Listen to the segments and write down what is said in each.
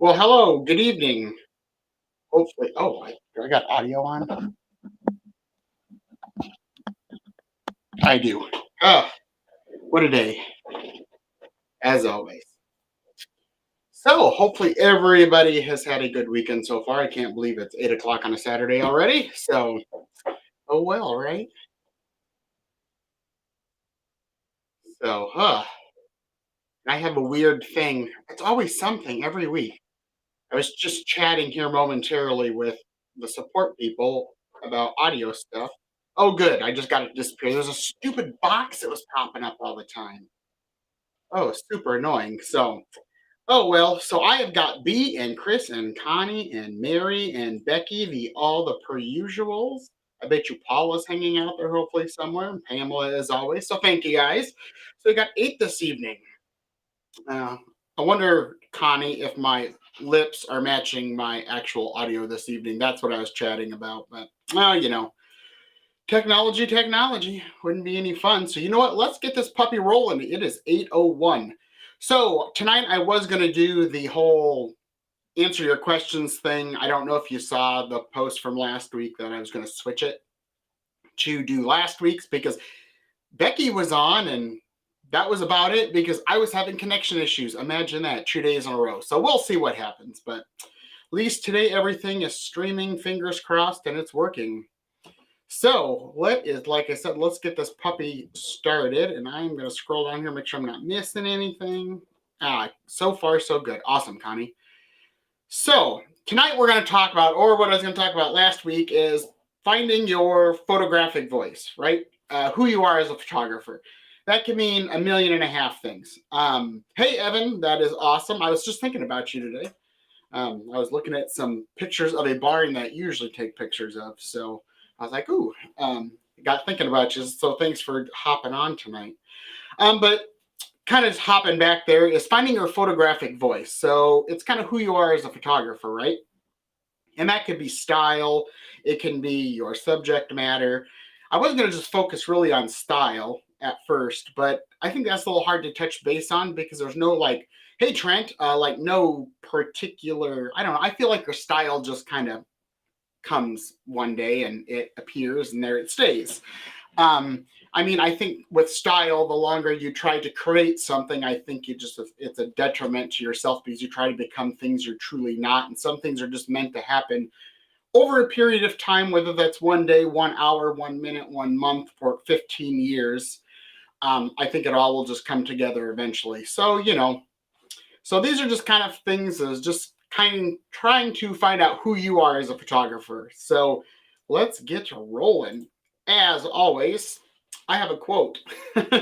Well, hello, good evening. Hopefully, I got audio on. I do. Oh, what a day, as always. So, hopefully, everybody has had a good weekend so far. I can't believe it's 8 o'clock on a Saturday already. So, oh well, right? So, I have a weird thing. It's always something every week. I was just chatting here momentarily with the support people about audio stuff. Oh, good. I just got it disappear. There's a stupid box that was popping up all the time. Oh, super annoying. So, oh well. So I have got B and Chris and Connie and Mary and Becky, the all the per usuals. I bet you Paula's hanging out there hopefully somewhere, and Pamela as always. So thank you guys. So we got 8 this evening. Uh, I wonder, Connie, if my lips are matching my actual audio this evening. That's what I was chatting about. But well, technology wouldn't be any fun. So you know what? Let's get this puppy rolling. It is 8:01. So tonight I was going to do the whole answer your questions thing. I don't know if you saw the post from last week that I was going to switch it to do last week's because Becky was on and that was about it because I was having connection issues. Imagine that 2 days in a row. So we'll see what happens. But at least today everything is streaming, fingers crossed, and it's working. So like I said, let's get this puppy started. And I'm going to scroll down here, make sure I'm not missing anything. So far, so good. Awesome, Connie. So tonight we're going to talk about, or what I was going to talk about last week is finding your photographic voice, right? Who you are as a photographer. That can mean a million and a half things. Hey, Evan, that is awesome. I was just thinking about you today. I was looking at some pictures of a barn that you usually take pictures of. So I was like, ooh, got thinking about you. So thanks for hopping on tonight. But kind of hopping back there is finding your photographic voice. So it's kind of who you are as a photographer, right? And that could be style, it can be your subject matter. I wasn't going to just focus really on style at first, but I think that's a little hard to touch base on because there's no like, hey, Trent, like no particular, I don't know. I feel like your style just kind of comes one day and it appears and there it stays. I mean, I think with style, the longer you try to create something, I think it's a detriment to yourself because you try to become things you're truly not. And some things are just meant to happen over a period of time, whether that's one day, 1 hour, 1 minute, 1 month, or 15 years. I think it all will just come together eventually. So, so these are just kind of things as just kind of trying to find out who you are as a photographer. So let's get rolling. As always, I have a quote.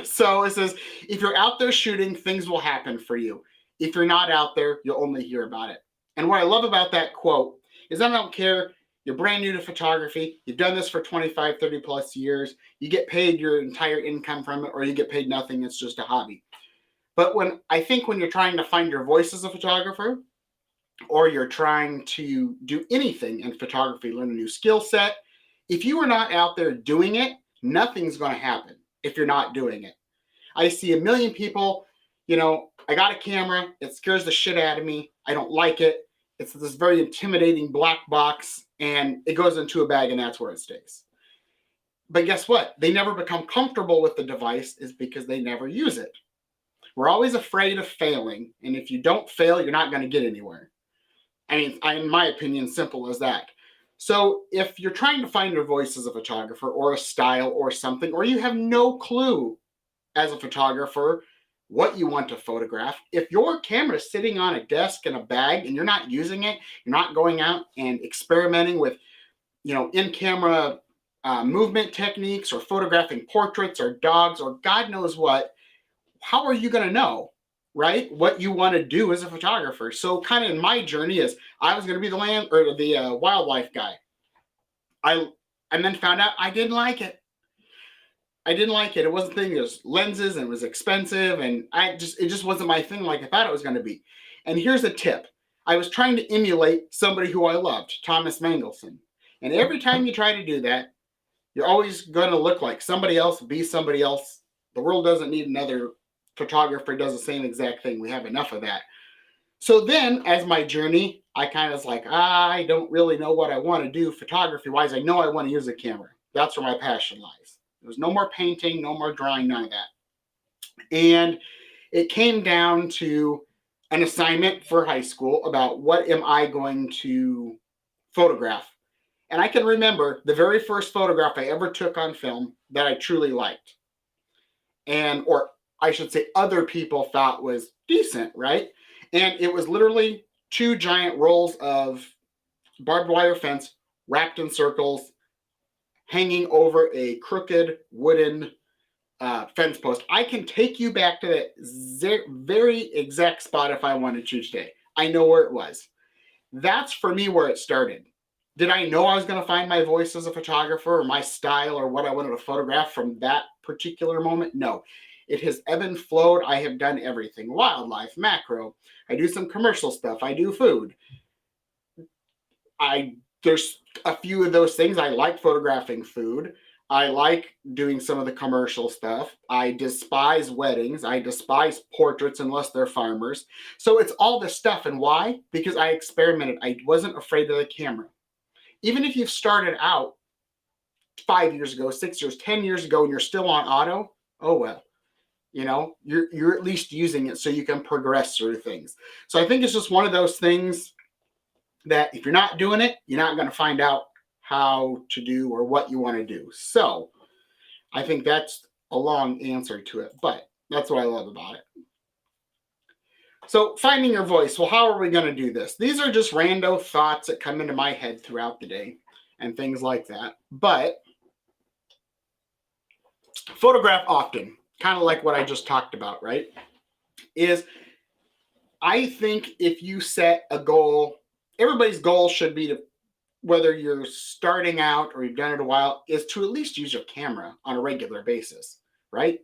So it says, if you're out there shooting, things will happen for you. If you're not out there, you'll only hear about it. And what I love about that quote is I don't care. You're brand new to photography. You've done this for 25, 30 plus years. You get paid your entire income from it, or you get paid nothing. It's just a hobby. But when you're trying to find your voice as a photographer, or you're trying to do anything in photography, learn a new skill set, if you are not out there doing it, nothing's going to happen if you're not doing it. I see a million people, I got a camera, it scares the shit out of me. I don't like it. It's this very intimidating black box, and it goes into a bag, and that's where it stays. But guess what? They never become comfortable with the device is because they never use it. We're always afraid of failing, and if you don't fail, you're not going to get anywhere. I mean, in my opinion, simple as that. So if you're trying to find your voice as a photographer or a style or something, or you have no clue as a photographer what you want to photograph, if your camera is sitting on a desk in a bag and you're not using it, you're not going out and experimenting with, in-camera movement techniques or photographing portraits or dogs or God knows what, how are you going to know, right, what you want to do as a photographer? So kind of in my journey is I was going to be the wildlife guy. I and then found out I didn't like it. I didn't like it. It wasn't thing. It was lenses and it was expensive, and it just wasn't my thing like I thought it was going to be. And here's a tip: I was trying to emulate somebody who I loved, Thomas Mangelson. And every time you try to do that, you're always going to look like somebody else, be somebody else. The world doesn't need another photographer who does the same exact thing. We have enough of that. So then, as my journey, I kind of was like, I don't really know what I want to do photography wise. I know I want to use a camera. That's where my passion lies. There's no more painting, no more drawing, none of that. And it came down to an assignment for high school about what am I going to photograph. And I can remember the very first photograph I ever took on film that I truly liked. And, or I should say, other people thought was decent, right? And it was literally two giant rolls of barbed wire fence wrapped in circles, hanging over a crooked wooden fence post. I can take you back to that very exact spot if I wanted to today. I know where it was. That's for me where it started. Did I know I was going to find my voice as a photographer or my style or what I wanted to photograph from that particular moment? No. It has ebbed and flowed. I have done everything. Wildlife, macro. I do some commercial stuff. I do food. There's a few of those things. I like photographing food. I like doing some of the commercial stuff. I despise weddings. I despise portraits unless they're farmers. So it's all this stuff. And why? Because I experimented. I wasn't afraid of the camera. Even if you've started out 5 years ago, 6 years, 10 years ago, and you're still on auto, oh well. You know, you're at least using it so you can progress through things. So I think it's just one of those things that if you're not doing it, you're not going to find out how to do or what you want to do. So I think that's a long answer to it, but that's what I love about it. So finding your voice. Well, how are we going to do this? These are just rando thoughts that come into my head throughout the day and things like that. But photograph often, kind of like what I just talked about, right? Is I think if you set a goal, everybody's goal should be to, whether you're starting out or you've done it a while, is to at least use your camera on a regular basis, right?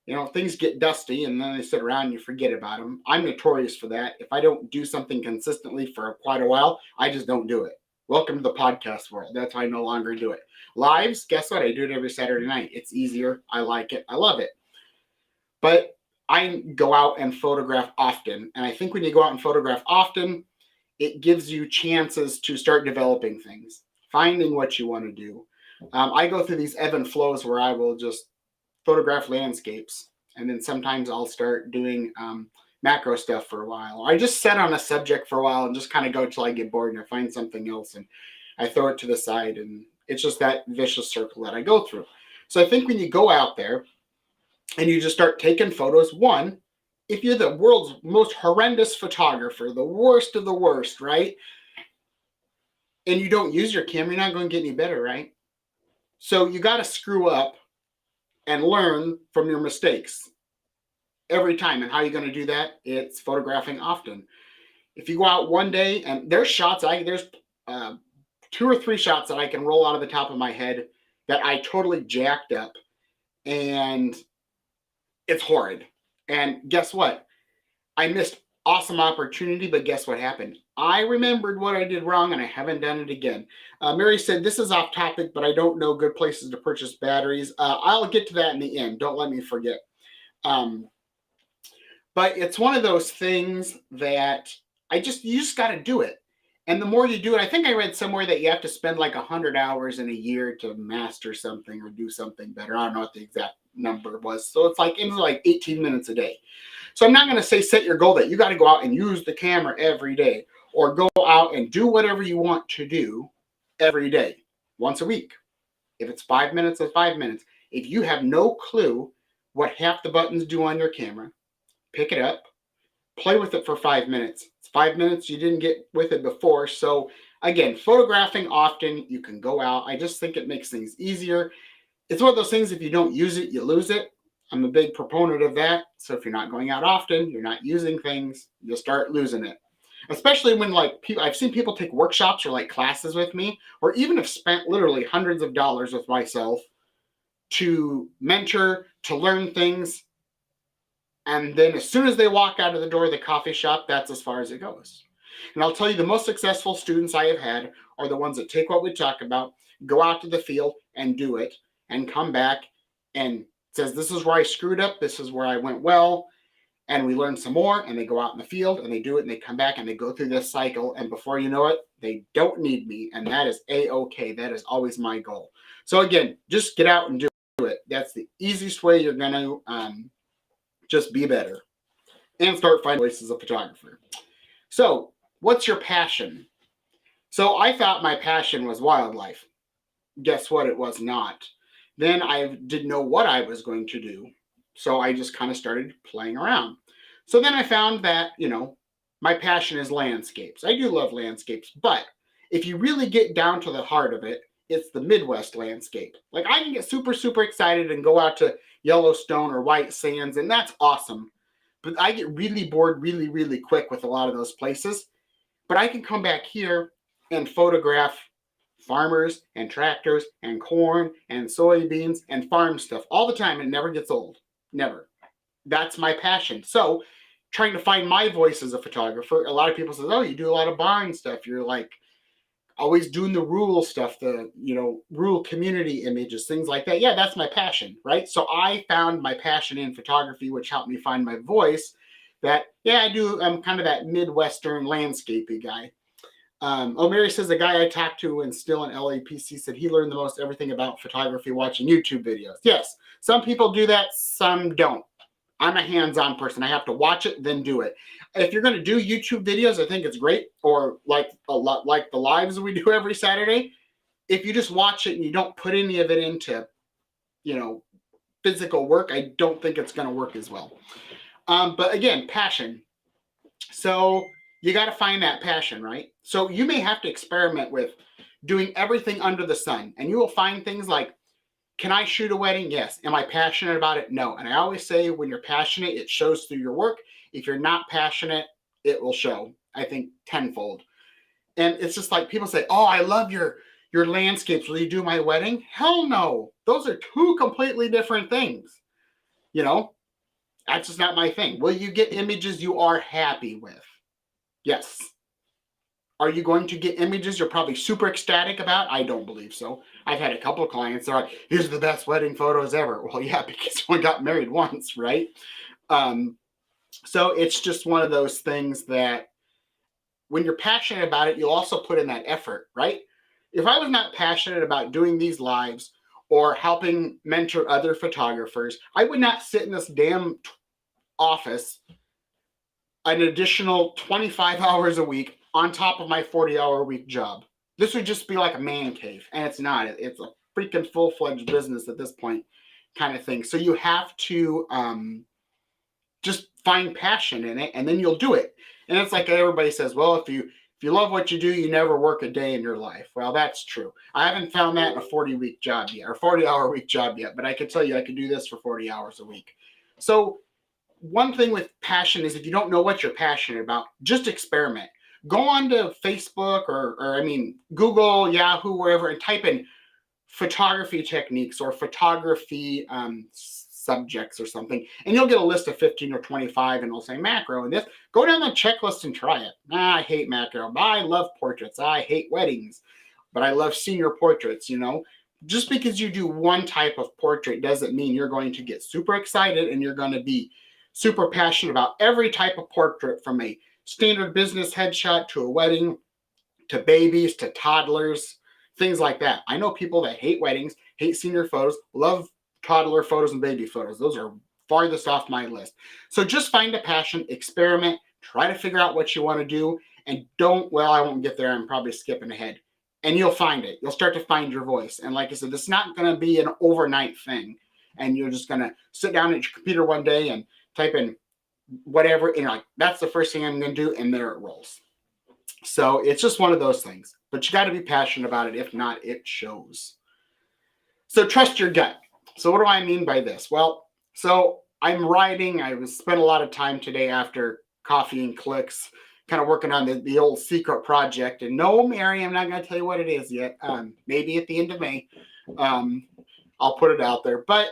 You know, things get dusty and then they sit around and you forget about them. I'm notorious for that. If I don't do something consistently for quite a while, I just don't do it. Welcome to the podcast world. That's why I no longer do it. Lives, guess what? I do it every Saturday night. It's easier. I like it. I love it. But I go out and photograph often. And I think when you go out and photograph often, it gives you chances to start developing things, finding what you want to do. I go through these ebb and flows where I will just photograph landscapes, and then sometimes I'll start doing macro stuff for a while. Or I just set on a subject for a while and just kind of go till I get bored and I find something else and I throw it to the side, and it's just that vicious circle that I go through. So I think when you go out there and you just start taking photos, one, if you're the world's most horrendous photographer, the worst of the worst, right? And you don't use your camera, you're not going to get any better, right? So you got to screw up and learn from your mistakes every time. And how are you going to do that? It's photographing often. If you go out one day and there's shots, there's 2 or 3 shots that I can roll out of the top of my head that I totally jacked up, and it's horrid. And guess what? I missed awesome opportunity, but guess what happened? I remembered what I did wrong and I haven't done it again. Mary said, this is off topic, but I don't know good places to purchase batteries. I'll get to that in the end. Don't let me forget. But it's one of those things that you just got to do it. And the more you do it, I think I read somewhere that you have to spend like 100 hours in a year to master something or do something better. I don't know what the exact number was. So it's like 18 minutes a day. So I'm not going to say set your goal that you got to go out and use the camera every day, or go out and do whatever you want to do every day, once a week. If it's 5 minutes, it's 5 minutes. If you have no clue what half the buttons do on your camera, pick it up, play with it for 5 minutes. It's 5 minutes you didn't get with it before. So again, photographing often, you can go out. I just think it makes things easier. It's one of those things, if you don't use it, you lose it. I'm a big proponent of that. So if you're not going out often, you're not using things, you'll start losing it. Especially when I've seen people take workshops or like classes with me, or even have spent literally hundreds of dollars with myself to mentor, to learn things. And then as soon as they walk out of the door of the coffee shop, that's as far as it goes. And I'll tell you, the most successful students I have had are the ones that take what we talk about, go out to the field and do it, and come back and says, this is where I screwed up. This is where I went well. and we learn some more, and they go out in the field and they do it, and they come back and they go through this cycle, and before you know it, they don't need me, and that is a-okay. That is always my goal. So again, just get out and do it. That's the easiest way you're going to just be better and start finding voices as a photographer. So what's your passion? So I thought my passion was wildlife. Guess what? It was not. Then I didn't know what I was going to do. So I just kind of started playing around. So then I found that, my passion is landscapes. I do love landscapes, but if you really get down to the heart of it, it's the Midwest landscape. Like I can get super, super excited and go out to Yellowstone or White Sands, and that's awesome. But I get really bored really, really quick with a lot of those places. But I can come back here and photograph farmers and tractors and corn and soybeans and farm stuff all the time, and it never gets old. Never. That's my passion. So trying to find my voice as a photographer, a lot of people say, oh, you do a lot of barn stuff. You're like always doing the rural stuff, the rural community images, things like that. Yeah, that's my passion, right? So I found my passion in photography, which helped me find my voice. I'm kind of that Midwestern landscapey guy. Mary says the guy I talked to and still in LAPC said he learned the most everything about photography watching YouTube videos. Yes, some people do that, some don't. I'm a hands-on person. I have to watch it, then do it. If you're going to do YouTube videos, I think it's great. Or like the lives we do every Saturday. If you just watch it and you don't put any of it into, physical work, I don't think it's going to work as well. But again, passion. So you got to find that passion, right? So you may have to experiment with doing everything under the sun, and you will find things like, can I shoot a wedding? Yes. Am I passionate about it? No. And I always say when you're passionate, it shows through your work. If you're not passionate, it will show, I think, tenfold. And it's just like people say, oh, I love your landscapes. Will you do my wedding? Hell no. Those are two completely different things. That's just not my thing. Will you get images you are happy with? Yes. Are you going to get images you're probably super ecstatic about? I don't believe so. I've had a couple of clients that are like, here's the best wedding photos ever. Well, yeah, because you only got married once, right? So it's just one of those things that when you're passionate about it, you'll also put in that effort, right? If I was not passionate about doing these lives or helping mentor other photographers, I would not sit in this damn office an additional 25 hours a week on top of my 40-hour-a-week job. This would just be like a man cave, and it's not. It's a freaking full-fledged business at this point kind of thing. So you have to just find passion in it, and then you'll do it. And it's like everybody says, well, if you love what you do, you never work a day in your life. Well, that's true. I haven't found that in a 40-week job yet, or 40-hour-a-week job yet, but I can tell you I could do this for 40 hours a week. So one thing with passion is if you don't know what you're passionate about, just experiment. Go on to Facebook or Google, Yahoo, wherever, and type in photography techniques or photography subjects or something, and you'll get a list of 15 or 25, and it'll say macro and this. Go down the checklist and try it. I hate macro. I love portraits. I hate weddings, but I love senior portraits, Just because you do one type of portrait doesn't mean you're going to get super excited and you're going to be super passionate about every type of portrait, from a standard business headshot to a wedding, to babies, to toddlers, things like that. I know people that hate weddings, hate senior photos, love toddler photos and baby photos. Those are farthest off my list. So just find a passion, experiment, try to figure out what you want to do, and I won't get there. I'm probably skipping ahead. And you'll find it. You'll start to find your voice. And like I said, it's not going to be an overnight thing. And you're just going to sit down at your computer one day and type in whatever, and you're like, that's the first thing I'm going to do, and there it rolls. So it's just one of those things. But you got to be passionate about it. If not, it shows. So trust your gut. So what do I mean by this? Well, so I'm writing. I spent a lot of time today after coffee and clicks kind of working on the old secret project. And no, Mary, I'm not going to tell you what it is yet. Maybe at the end of May, I'll put it out there. But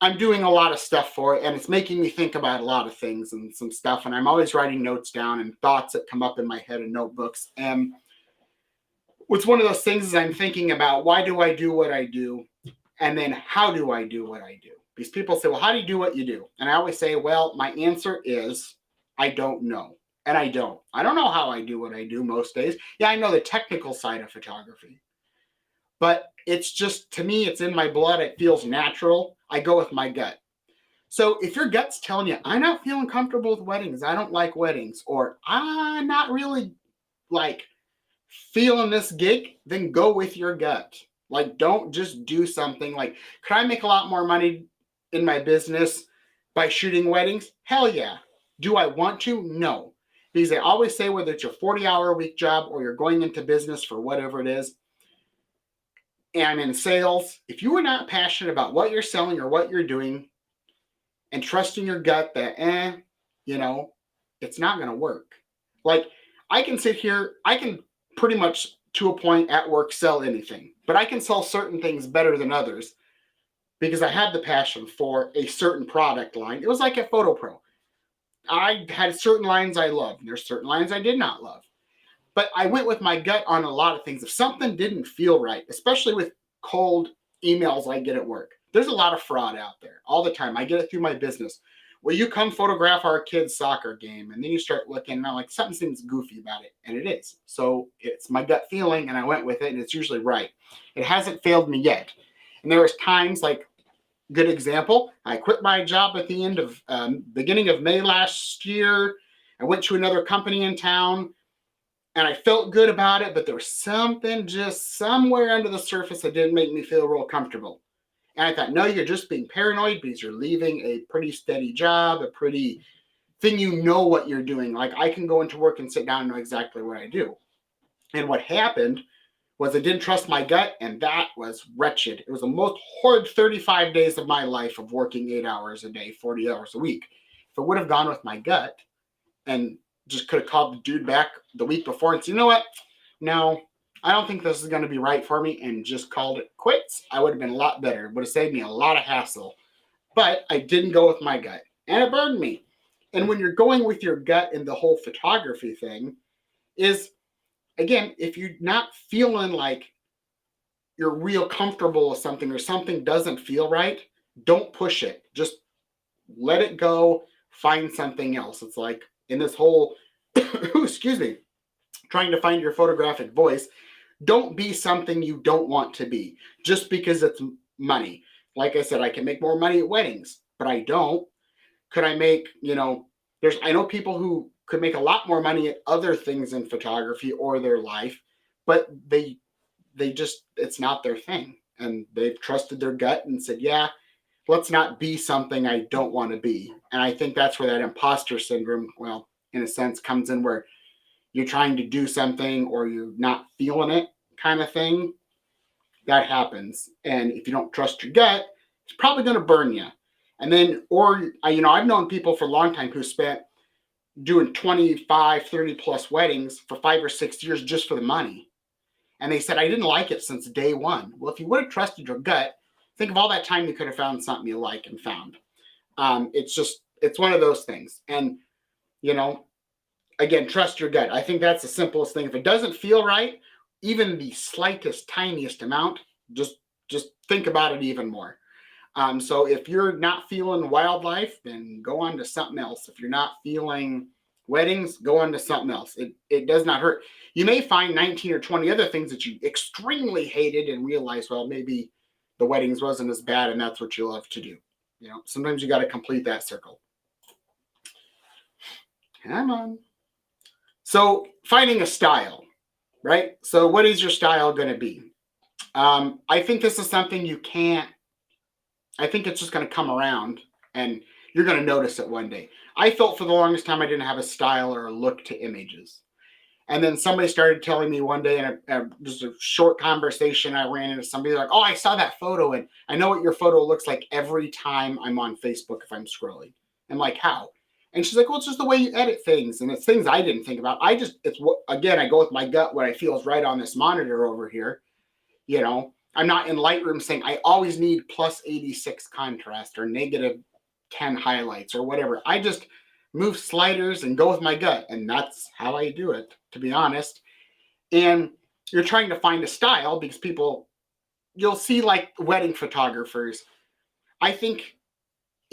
I'm doing a lot of stuff for it, and it's making me think about a lot of things and some stuff. And I'm always writing notes down and thoughts that come up in my head in notebooks. And what's one of those things is I'm thinking about, why do I do what I do? And then how do I do what I do? Because people say, well, how do you do what you do? And I always say, well, my answer is, I don't know. And I don't. I don't know how I do what I do most days. Yeah, I know the technical side of photography. But it's just, to me, it's in my blood. It feels natural. I go with my gut. So if your gut's telling you, I'm not feeling comfortable with weddings, I don't like weddings, or I'm not really like feeling this gig, then go with your gut. Like, don't just do something like, could I make a lot more money in my business by shooting weddings? Hell yeah. Do I want to? No. Because I always say, whether it's your 40-hour-a-week job or you're going into business for whatever it is, and in sales, if you are not passionate about what you're selling or what you're doing and trusting your gut that, it's not going to work. Like, I can sit here, I can pretty much to a point at work sell anything, but I can sell certain things better than others because I had the passion for a certain product line. It was like at Photo Pro. I had certain lines I loved, and there's certain lines I did not love. But I went with my gut on a lot of things. If something didn't feel right, especially with cold emails I get at work, there's a lot of fraud out there all the time. I get it through my business. Will you come photograph our kid's soccer game? And then you start looking, and I'm like, something seems goofy about it. And it is. So it's my gut feeling, and I went with it, and it's usually right. It hasn't failed me yet. And there was times, like, good example, I quit my job at the end of, beginning of May last year. I went to another company in town, and I felt good about it, but there was something just somewhere under the surface that didn't make me feel real comfortable. And I thought, no, you're just being paranoid because you're leaving a pretty steady job, a pretty thing, what you're doing. Like, I can go into work and sit down and know exactly what I do. And what happened was I didn't trust my gut, and that was wretched. It was the most horrid 35 days of my life of working 8 hours a day, 40 hours a week. If I would have gone with my gut and just could have called the dude back the week before and said, you know what? No, I don't think this is going to be right for me, and just called it quits, I would have been a lot better. It would have saved me a lot of hassle. But I didn't go with my gut, and it burned me. And when you're going with your gut in the whole photography thing is, again, if you're not feeling like you're real comfortable with something or something doesn't feel right, don't push it. Just let it go. Find something else. It's like in this whole, excuse me, trying to find your photographic voice. Don't be something you don't want to be just because it's money. Like I said, I can make more money at weddings, but I don't. Could I make, I know people who could make a lot more money at other things in photography or their life, but they just, it's not their thing. And they've trusted their gut and said, yeah, let's not be something I don't want to be. And I think that's where that imposter syndrome, well, in a sense, comes in, where you're trying to do something or you're not feeling it kind of thing. That happens. And if you don't trust your gut, it's probably going to burn you. And then, I've known people for a long time who spent doing 25, 30 plus weddings for 5 or 6 years just for the money. And they said, I didn't like it since day one. Well, if you would have trusted your gut, think of all that time you could have found something you like and found. It's one of those things. And, again, trust your gut. I think that's the simplest thing. If it doesn't feel right, even the slightest, tiniest amount, just think about it even more. So if you're not feeling wildlife, then go on to something else. If you're not feeling weddings, go on to something else. It does not hurt. You may find 19 or 20 other things that you extremely hated and realize, well, maybe the weddings wasn't as bad and that's what you love to do. Sometimes you got to complete that circle. Come on. So finding a style, right? So what is your style going to be? I think this is something I think it's just going to come around and you're going to notice it one day. I felt for the longest time I didn't have a style or a look to images. And then somebody started telling me one day in just a short conversation, I ran into somebody like, oh, I saw that photo and I know what your photo looks like every time I'm on Facebook if I'm scrolling. I'm like, how? And she's like, well, it's just the way you edit things. And it's things I didn't think about. I go with my gut, what I feel is right on this monitor over here. I'm not in Lightroom saying I always need plus 86 contrast or negative 10 highlights or whatever. I just move sliders and go with my gut. And that's how I do it, to be honest. And you're trying to find a style because you'll see like wedding photographers. I think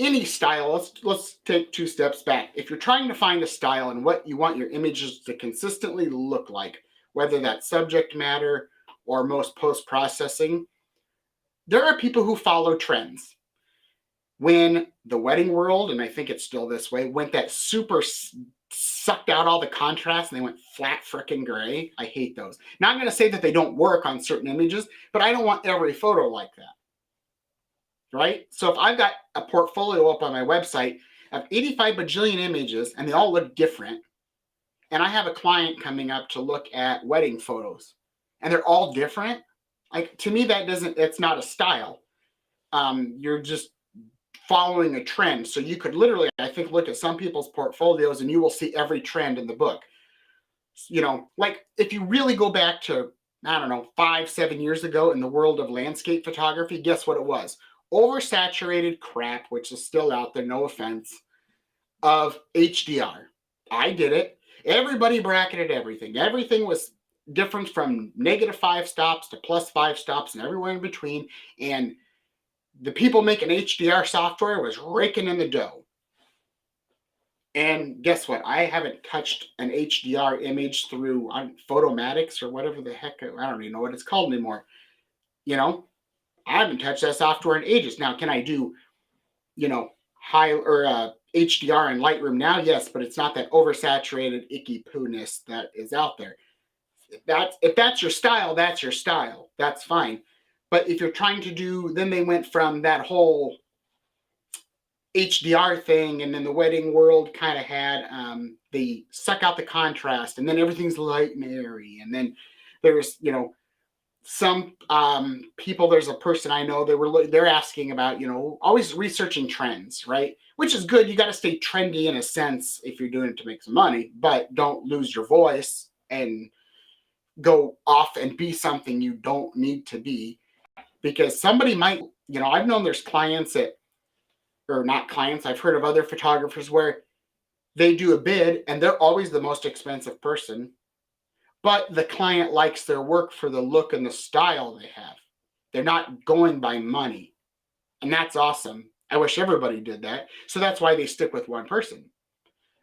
any style, let's take 2 steps back. If you're trying to find a style and what you want your images to consistently look like, whether that's subject matter or most post-processing, there are people who follow trends. When the wedding world, and I think it's still this way, went that super sucked out all the contrast and they went flat frickin' gray. I hate those. Now I'm going to say that they don't work on certain images, but I don't want every photo like that. Right? So if I've got a portfolio up on my website of 85 bajillion images and they all look different, and I have a client coming up to look at wedding photos and they're all different, like to me that doesn't, it's not a style. You're just following a trend. So you could literally, I think, look at some people's portfolios and you will see every trend in the book. You know, like if you really go back to, I don't know, 5-7 years ago in the world of landscape photography, guess what it was? Oversaturated crap, which is still out there, no offense, of HDR. I did it. Everybody bracketed everything. Everything was different from -5 stops to +5 stops and everywhere in between. And the people making HDR software was raking in the dough. And guess what? I haven't touched an HDR image through Photomatics or whatever the heck, I don't even know what it's called anymore. You know, I haven't touched that software in ages. Now, can I do, you know, high or HDR in Lightroom now? Yes, but it's not that oversaturated icky poo-ness that is out there. If that's your style, that's your style. That's fine. But if you're trying to do, then they went from that whole HDR thing, and then the wedding world kind of had they suck out the contrast, and then everything's light and airy, and then there's, you know, some people, there's a person I know, they're asking about, you know, always researching trends, right? Which is good. You got to stay trendy in a sense if you're doing it to make some money, but don't lose your voice and go off and be something you don't need to be, because somebody might, you know, I've known there's clients that, or not clients, I've heard of other photographers where they do a bid and they're always the most expensive person, but the client likes their work for the look and the style they have. They're not going by money. And that's awesome. I wish everybody did that. So that's why they stick with one person.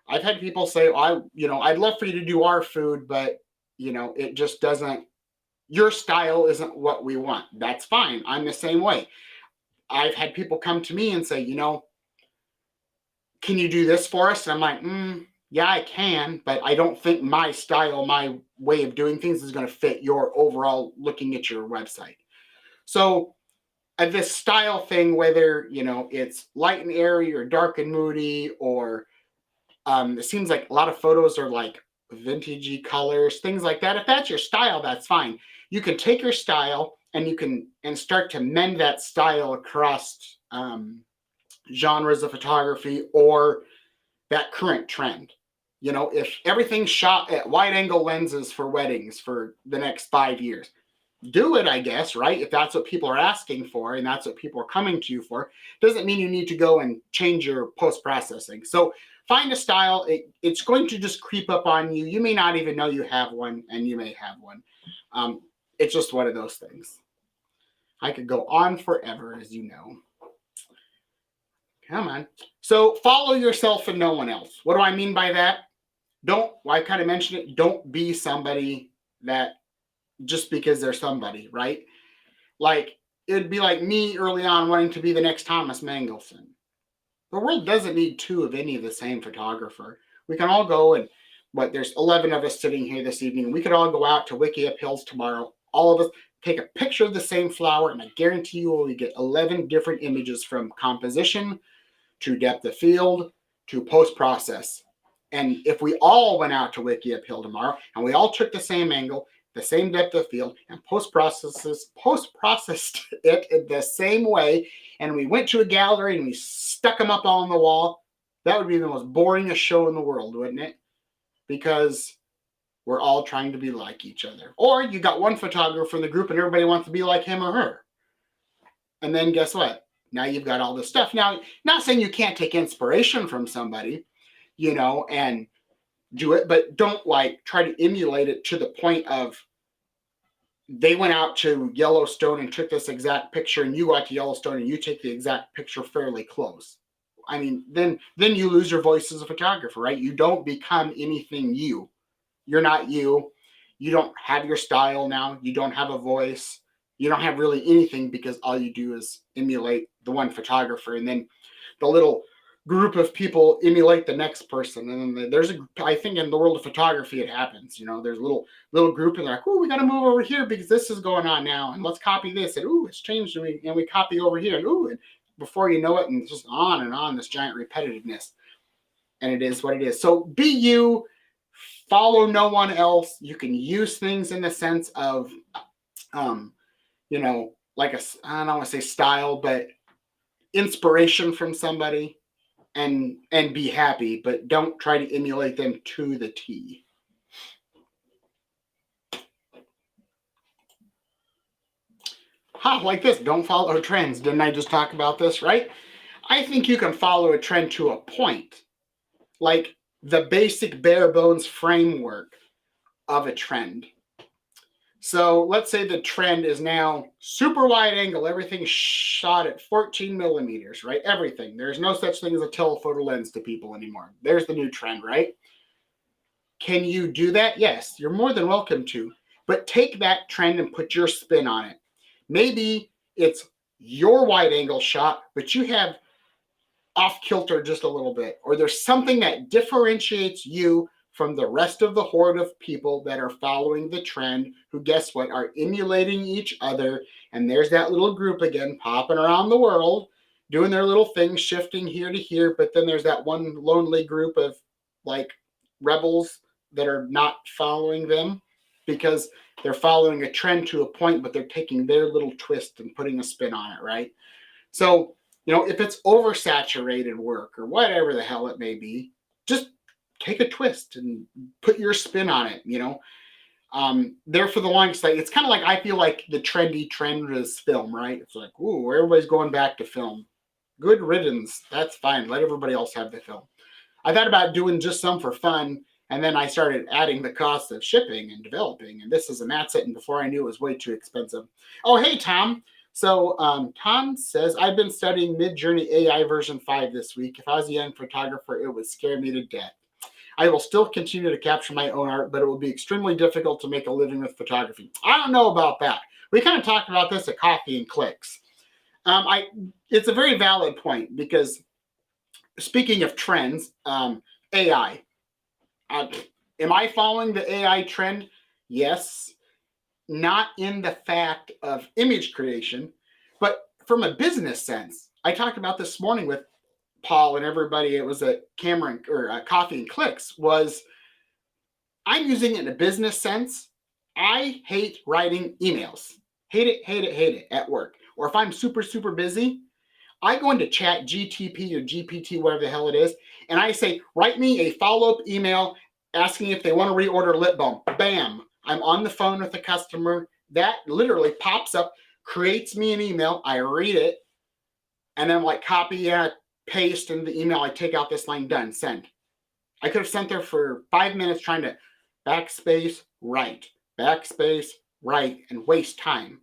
I've had people say, I'd love for you to do our food, but you know, it just doesn't, your style isn't what we want. That's fine. I'm the same way. I've had people come to me and say, you know, can you do this for us? And I'm like, yeah, I can, but I don't think my style, my way of doing things is going to fit your overall looking at your website. So this style thing, whether, you know, it's light and airy or dark and moody, or it seems like a lot of photos are like vintagey colors, things like that. If that's your style, that's fine. You can take your style and you can start to mend that style across genres of photography or that current trend. You know, if everything's shot at wide angle lenses for weddings for the next 5 years, do it, I guess, right? If that's what people are asking for and that's what people are coming to you for, doesn't mean you need to go and change your post-processing. So find a style. It's going to just creep up on you. You may not even know you have one, and you may have one. It's just one of those things. I could go on forever, as you know. Come on. So follow yourself and no one else. What do I mean by that? I kind of mentioned it, don't be somebody that just because they're somebody, right? Like, it'd be like me early on wanting to be the next Thomas Mangelson. The world doesn't need two of any of the same photographer. We can all go and, there's 11 of us sitting here this evening. We could all go out to Wiki Up Hills tomorrow. All of us take a picture of the same flower, and I guarantee you we get 11 different images, from composition to depth of field to post-process. And if we all went out to Wiki Up Hill tomorrow and we all took the same angle, the same depth of field, and post-processed it the same way, and we went to a gallery and we stuck them up on the wall, that would be the most boringest show in the world, wouldn't it? Because we're all trying to be like each other. Or you got one photographer in the group and everybody wants to be like him or her. And then guess what? Now you've got all this stuff. Now, not saying you can't take inspiration from somebody, you know, and do it, but don't try to emulate it to the point of they went out to Yellowstone and took this exact picture, and you go out to Yellowstone and you take the exact picture fairly close. I mean, then you lose your voice as a photographer, right? You don't become anything you. You're not you. You don't have your style now. You don't have a voice. You don't have really anything because all you do is emulate the one photographer, and then the little group of people emulate the next person. And then there's I think in the world of photography it happens. There's a little group, and they're like, oh, we got to move over here because this is going on now, and let's copy this, and ooh, it's changed, and we copy over here, and ooh, and before you know it, and it's just on and on, this giant repetitiveness. And it is what it is. So be you, follow no one else. You can use things in the sense of, like I don't want to say style, but inspiration from somebody, and be happy, but don't try to emulate them to the T. Like this, don't follow trends. Didn't I just talk about this, right? I think you can follow a trend to a point, like the basic bare bones framework of a trend. So let's say the trend is now super wide angle, everything shot at 14 millimeters, right? Everything. There's no such thing as a telephoto lens to people anymore. There's the new trend, right? Can you do that? Yes, you're more than welcome to. But take that trend and put your spin on it. Maybe it's your wide angle shot, but you have off kilter just a little bit, or there's something that differentiates you from the rest of the horde of people that are following the trend, who, guess what, are emulating each other. And there's that little group again popping around the world, doing their little things, shifting here to here. But then there's that one lonely group of like rebels that are not following them because they're following a trend to a point, but they're taking their little twist and putting a spin on it, right? So, if it's oversaturated work or whatever the hell it may be, just take a twist and put your spin on it. There for the longest time, it's kind of like, I feel like the trendy trend is film, right? It's like, ooh, everybody's going back to film. Good riddance. That's fine. Let everybody else have the film. I thought about doing just some for fun, and then I started adding the cost of shipping and developing, and this is and that's it. And before I knew, it was way too expensive. Oh, hey, Tom. So Tom says, I've been studying Midjourney AI version 5 this week. If I was a young photographer, it would scare me to death. I will still continue to capture my own art, but it will be extremely difficult to make a living with photography. I don't know about that. We kind of talked about this at Coffee and Clicks. It's a very valid point, because speaking of trends, AI. Am I following the AI trend? Yes. Not in the fact of image creation, but from a business sense. I talked about this morning with Paul and everybody. It was a Cameron or a Coffee and Clicks. Was I'm using it in a business sense. I hate writing emails. Hate it at work. Or if I'm super, super busy, I go into Chat GTP or GPT, whatever the hell it is, and I say, write me a follow-up email asking if they want to reorder lip balm. Bam. I'm on the phone with the customer. That literally pops up, creates me an email. I read it, and then like copy, paste in the email. I take out this line, done, send. I could have sent there for 5 minutes trying to backspace, write, and waste time.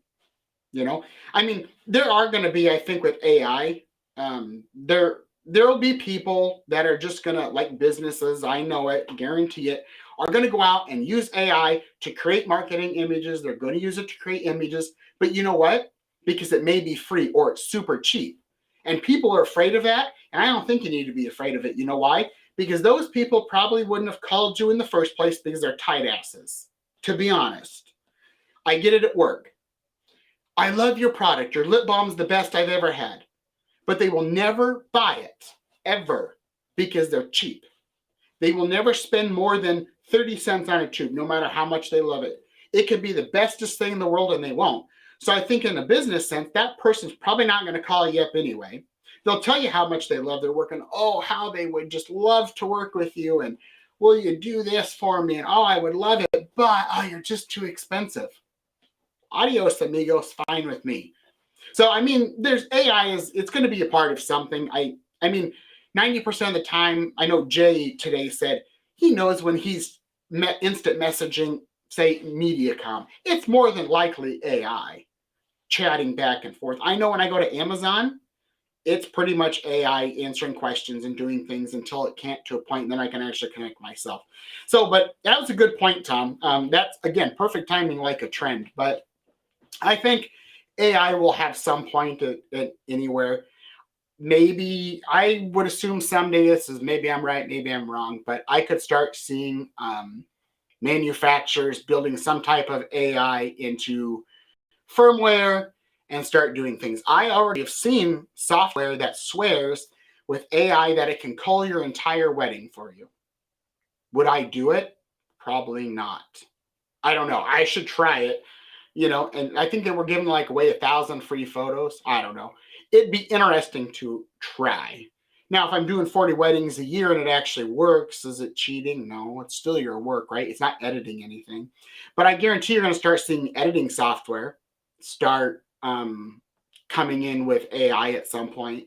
I mean, there are going to be, I think, with AI, there'll be people that are just going to, like businesses, I know it, guarantee it, are going to go out and use AI to create marketing images. They're going to use it to create images. But you know what? Because it may be free or it's super cheap. And people are afraid of that. And I don't think you need to be afraid of it. You know why? Because those people probably wouldn't have called you in the first place because they're tight asses. To be honest, I get it at work. I love your product. Your lip balm's the best I've ever had. But they will never buy it, ever, because they're cheap. They will never spend more than 30 cents on a tube, no matter how much they love it. It could be the bestest thing in the world, and they won't. So I think in a business sense, that person's probably not going to call you up anyway. They'll tell you how much they love their work, and how they would just love to work with you, and will you do this for me? And I would love it, but you're just too expensive. Adios, amigos, fine with me. So, I mean, there's AI it's going to be a part of something. I mean, 90% of the time, I know Jay today said he knows when he's instant messaging, say, MediaCom, it's more than likely AI chatting back and forth. I know when I go to Amazon, it's pretty much AI answering questions and doing things until it can't to a point, and then I can actually connect myself. So, but that was a good point, Tom. That's, again, perfect timing, like a trend. But I think AI will have some point at anywhere. Maybe I would assume someday, this is, maybe I'm right, maybe I'm wrong, but I could start seeing manufacturers building some type of AI into firmware and start doing things. I already have seen software that swears with AI that it can call your entire wedding for you. Would I do it? Probably not. I don't know. I should try it, and I think they were giving like away 1,000 free photos. I don't know. It'd be interesting to try. Now, if I'm doing 40 weddings a year and it actually works, is it cheating? No, it's still your work, right? It's not editing anything. But I guarantee you're going to start seeing editing software start coming in with AI at some point.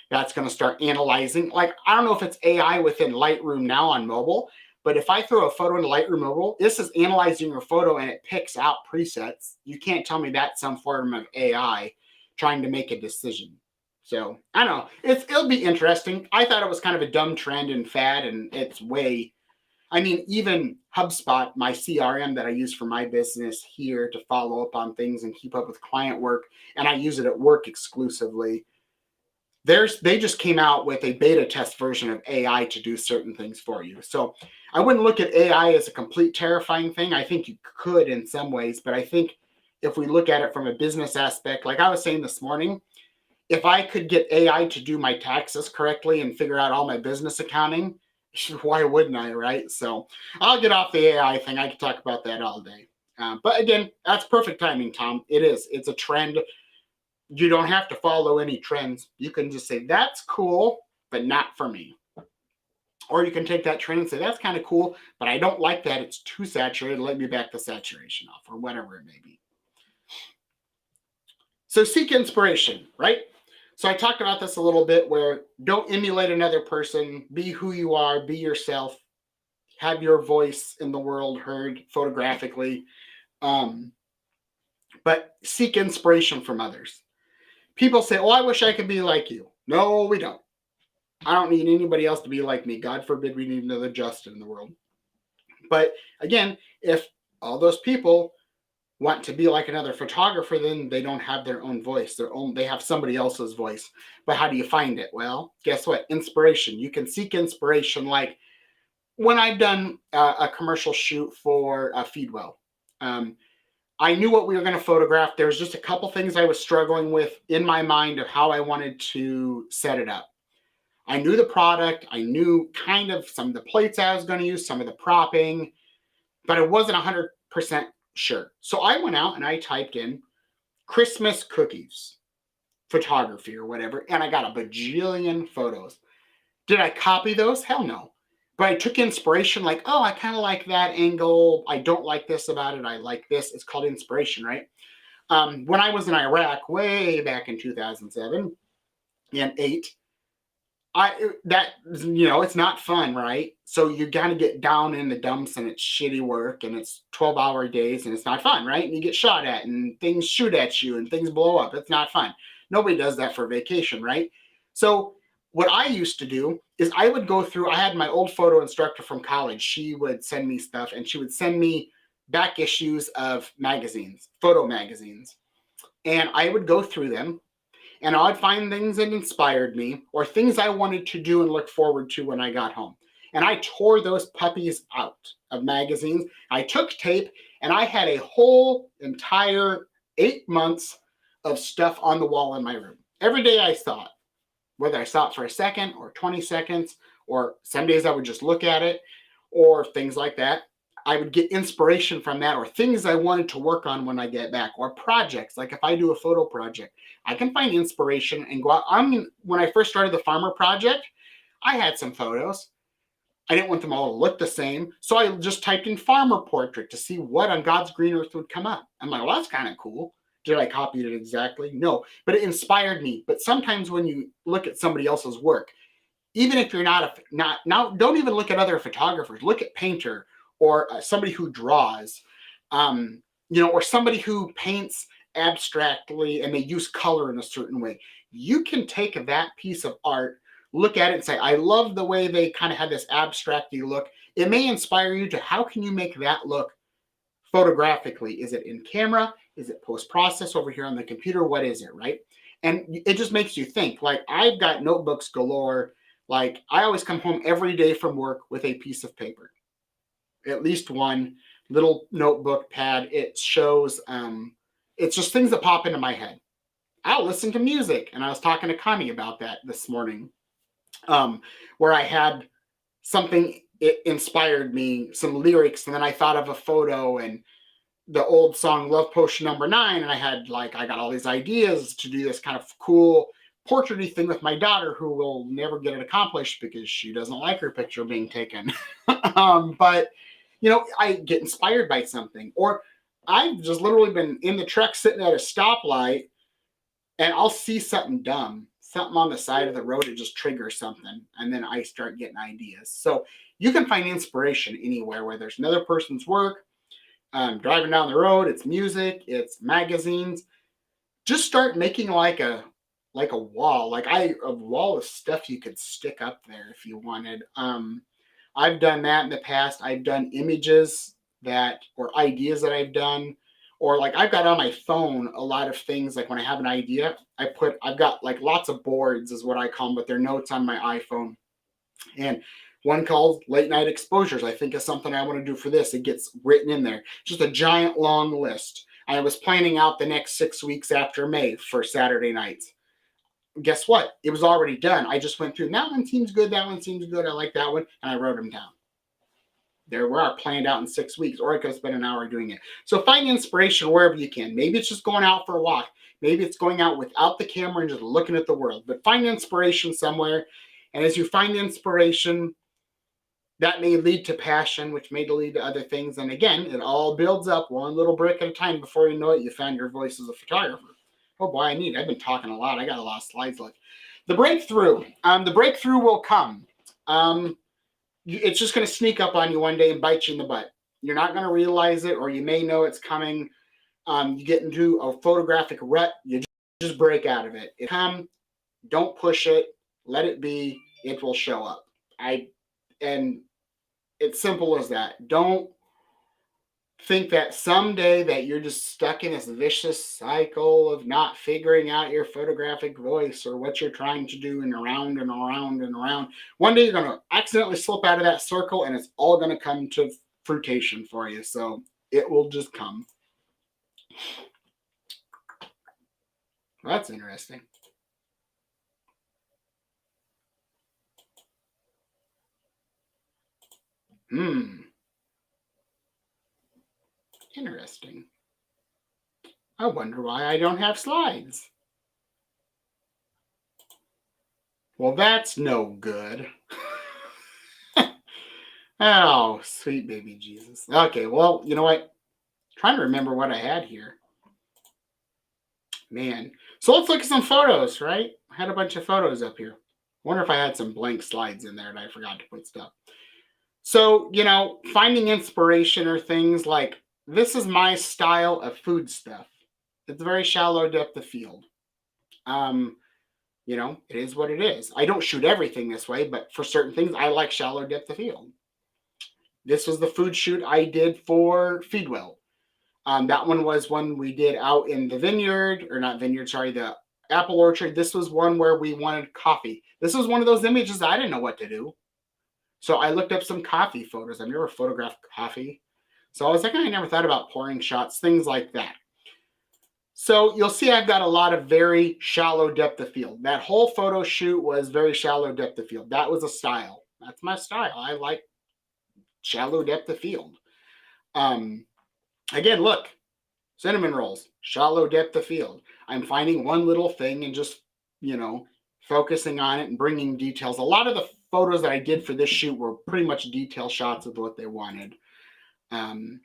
That's going to start analyzing. Like, I don't know if it's AI within Lightroom now on mobile, but if I throw a photo into Lightroom Mobile, this is analyzing your photo and it picks out presets. You can't tell me that's some form of AI trying to make a decision. So I don't know. It'll be interesting. I thought it was kind of a dumb trend and fad, and it's way. I mean, even HubSpot, my CRM that I use for my business here to follow up on things and keep up with client work, and I use it at work exclusively. They just came out with a beta test version of AI to do certain things for you. So I wouldn't look at AI as a complete terrifying thing. I think you could in some ways, but I think if we look at it from a business aspect, like I was saying this morning, if I could get AI to do my taxes correctly and figure out all my business accounting, why wouldn't I, right? So I'll get off the AI thing. I could talk about that all day. But again, that's perfect timing, Tom. It is. It's a trend. You don't have to follow any trends. You can just say, that's cool, but not for me. Or you can take that trend and say, that's kind of cool, but I don't like that. It's too saturated. Let me back the saturation off, or whatever it may be. So seek inspiration, right? So I talked about this a little bit, where don't emulate another person. Be who you are. Be yourself. Have your voice in the world heard photographically. But seek inspiration from others. People say, oh, I wish I could be like you. No, we don't. I don't need anybody else to be like me. God forbid we need another Justin in the world. But again, if all those people want to be like another photographer, then they don't have their own voice. They have somebody else's voice. But how do you find it? Well, guess what? Inspiration. You can seek inspiration. Like when I've done a commercial shoot for Feedwell, I knew what we were going to photograph. There was just a couple things I was struggling with in my mind of how I wanted to set it up. I knew the product. I knew kind of some of the plates I was going to use, some of the propping, but I wasn't 100% sure. So I went out and I typed in Christmas cookies photography or whatever, and I got a bajillion photos. Did I copy those? Hell no. But I took inspiration, like, oh, I kind of like that angle. I don't like this about it. I like this. It's called inspiration, right? When I was in Iraq way back in 2007 and 8, it's not fun, right? So you got to get down in the dumps, and it's shitty work, and it's 12-hour days, and it's not fun, right? And you get shot at, and things shoot at you, and things blow up. It's not fun. Nobody does that for vacation, right? So what I used to do is I would go through, I had my old photo instructor from college. She would send me stuff, and she would send me back issues of magazines, photo magazines. And I would go through them, and I'd find things that inspired me or things I wanted to do and look forward to when I got home. And I tore those puppies out of magazines. I took tape, and I had a whole entire 8 months of stuff on the wall in my room. Every day I saw it, whether I saw it for a second or 20 seconds, or some days I would just look at it or things like that. I would get inspiration from that, or things I wanted to work on when I get back, or projects. Like if I do a photo project, I can find inspiration and go out. When I first started the farmer project, I had some photos. I didn't want them all to look the same. So I just typed in farmer portrait to see what on God's green earth would come up. I'm like, well, that's kind of cool. Did I copy it exactly? No, but it inspired me. But sometimes when you look at somebody else's work, even if you're not don't even look at other photographers. Look at painter, or somebody who draws, or somebody who paints abstractly and they use color in a certain way. You can take that piece of art, look at it and say, I love the way they kind of have this abstracty look. It may inspire you to how can you make that look photographically? Is it in camera? Is it post-process over here on the computer? What is it, right? And it just makes you think. Like, I've got notebooks galore. Like, I always come home every day from work with a piece of paper, at least one little notebook pad. It shows, it's just things that pop into my head. I'll listen to music. And I was talking to Connie about that this morning, where I had something, it inspired me, some lyrics, and then I thought of a photo and the old song Love Potion #9, and I got all these ideas to do this kind of cool portraity thing with my daughter, who will never get it accomplished because she doesn't like her picture being taken. But I get inspired by something, or I've just literally been in the truck sitting at a stoplight, and I'll see something dumb, something on the side of the road, it just triggers something, and then I start getting ideas. So you can find inspiration anywhere, where there's another person's work, driving down the road, it's music, it's magazines. Just start making like a wall, a wall of stuff you could stick up there if you wanted. I've done that in the past. I've done images or ideas that I've done, or like I've got on my phone a lot of things. Like when I have an idea, I've got like lots of boards is what I call them, but they're notes on my iPhone. And one called Late Night Exposures. I think of something I want to do for this. It gets written in there. Just a giant long list. I was planning out the next 6 weeks after May for Saturday nights. Guess what? It was already done. I just went through. That one seems good. That one seems good. I like that one. And I wrote them down. There we are, planned out in 6 weeks, or I could spend an hour doing it. So find inspiration wherever you can. Maybe it's just going out for a walk. Maybe it's going out without the camera and just looking at the world. But find inspiration somewhere. And as you find inspiration, that may lead to passion, which may lead to other things. And again, it all builds up one little brick at a time. Before you know it, you found your voice as a photographer. Oh boy, I've been talking a lot. I got a lot of slides left. The breakthrough. The breakthrough will come. It's just going to sneak up on you one day and bite you in the butt. You're not going to realize it, or you may know it's coming. You get into a photographic rut. You just break out of it. It come. Don't push it. Let it be. It will show up. And it's simple as that. Don't think that someday that you're just stuck in this vicious cycle of not figuring out your photographic voice or what you're trying to do, and around and around and around. One day you're going to accidentally slip out of that circle, and it's all going to come to fruition for you. So it will just come. That's interesting. Interesting. I wonder why I don't have slides. Well, that's no good. Oh, sweet baby Jesus. Okay, well, you know what? I'm trying to remember what I had here. Man. So let's look at some photos, right? I had a bunch of photos up here. Wonder if I had some blank slides in there and I forgot to put stuff. So, finding inspiration or things like, this is my style of food stuff. It's very shallow depth of field. It is what it is. I don't shoot everything this way, but for certain things, I like shallow depth of field. This was the food shoot I did for Feedwell. That one was one we did out in the vineyard, or not vineyard, sorry, the apple orchard. This was one where we wanted coffee. This was one of those images I didn't know what to do. So I looked up some coffee photos. I've never photographed coffee. So I was like, I never thought about pouring shots, things like that. So you'll see I've got a lot of very shallow depth of field. That whole photo shoot was very shallow depth of field. That was a style. That's my style. I like shallow depth of field. Again, look, cinnamon rolls, shallow depth of field. I'm finding one little thing and just, focusing on it and bringing details. A lot of the photos that I did for this shoot were pretty much detail shots of what they wanted. Come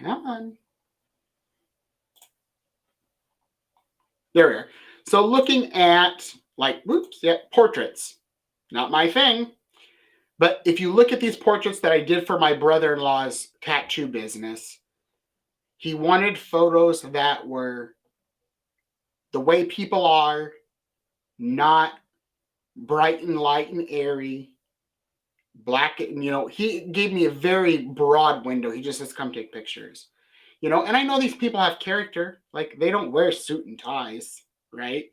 on. There we are. So looking at portraits, not my thing. But if you look at these portraits that I did for my brother-in-law's tattoo business, He wanted photos that were the way people are, not bright and light and airy, black. He gave me a very broad window. He just says, come take pictures. And I know these people have character. Like, they don't wear suit and ties, right,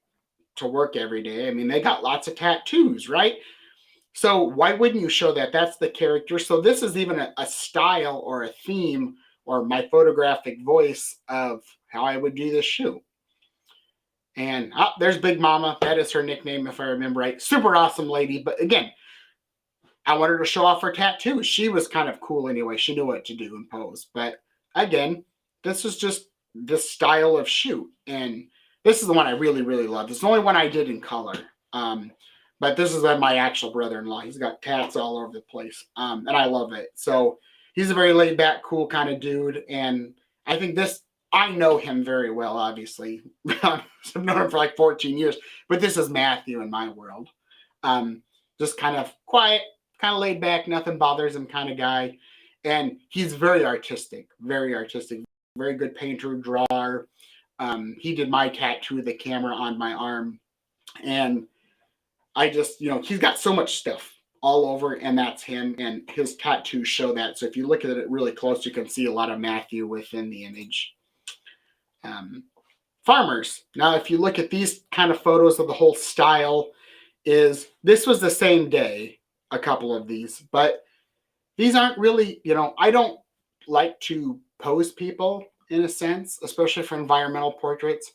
to work every day. I mean, they got lots of tattoos, right? So why wouldn't you show that? That's the character. So this is even a style or a theme or my photographic voice of how I would do this shoot. And there's Big Mama. That is her nickname, if I remember right. Super awesome lady. But again, I wanted to show off her tattoos. She was kind of cool anyway. She knew what to do and pose. But again, this was just this style of shoot. And this is the one I really, really love. It's the only one I did in color. But this is my actual brother-in-law. He's got tats all over the place. And I love it. So he's a very laid back, cool kind of dude. And I think I know him very well, obviously. I've known him for like 14 years. But this is Matthew in my world. Just kind of quiet, kind of laid back, nothing bothers him kind of guy. And he's very artistic, very good painter, drawer. He did my tattoo, the camera on my arm. And I just, he's got so much stuff all over, and that's him, and his tattoos show that. So if you look at it really close, you can see a lot of Matthew within the image. Farmers. Now, if you look at these kind of photos of the whole style, this was the same day, a couple of these, but these aren't really, I don't like to pose people in a sense, especially for environmental portraits.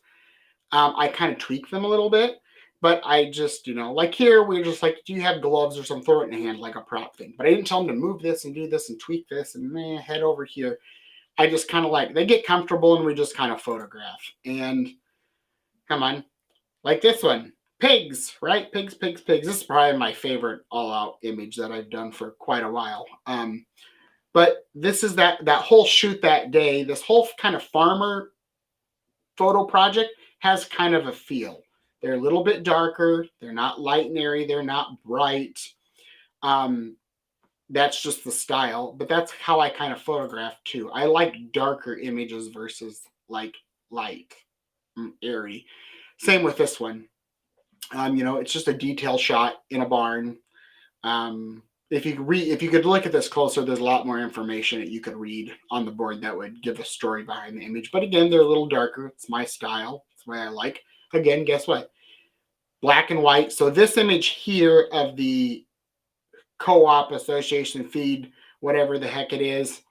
I kind of tweak them a little bit. But I just, like here, we're just like, do you have gloves or some, throw it in a hand like a prop thing. But I didn't tell them to move this and do this and tweak this and head over here. I just kind of they get comfortable and we just kind of photograph. And come on, like this one, pigs, right? Pigs. This is probably my favorite all-out image that I've done for quite a while. But this is that whole shoot that day, this whole kind of farmer photo project has kind of a feel. They're a little bit darker. They're not light and airy. They're not bright. That's just the style. But that's how I kind of photograph too. I like darker images versus like light, airy. Same with this one. It's just a detail shot in a barn. If you could look at this closer, there's a lot more information that you could read on the board that would give a story behind the image. But again, they're a little darker. It's my style. It's the way I like. Again, guess what? Black and white. So this image here of the co-op association feed, whatever the heck it is,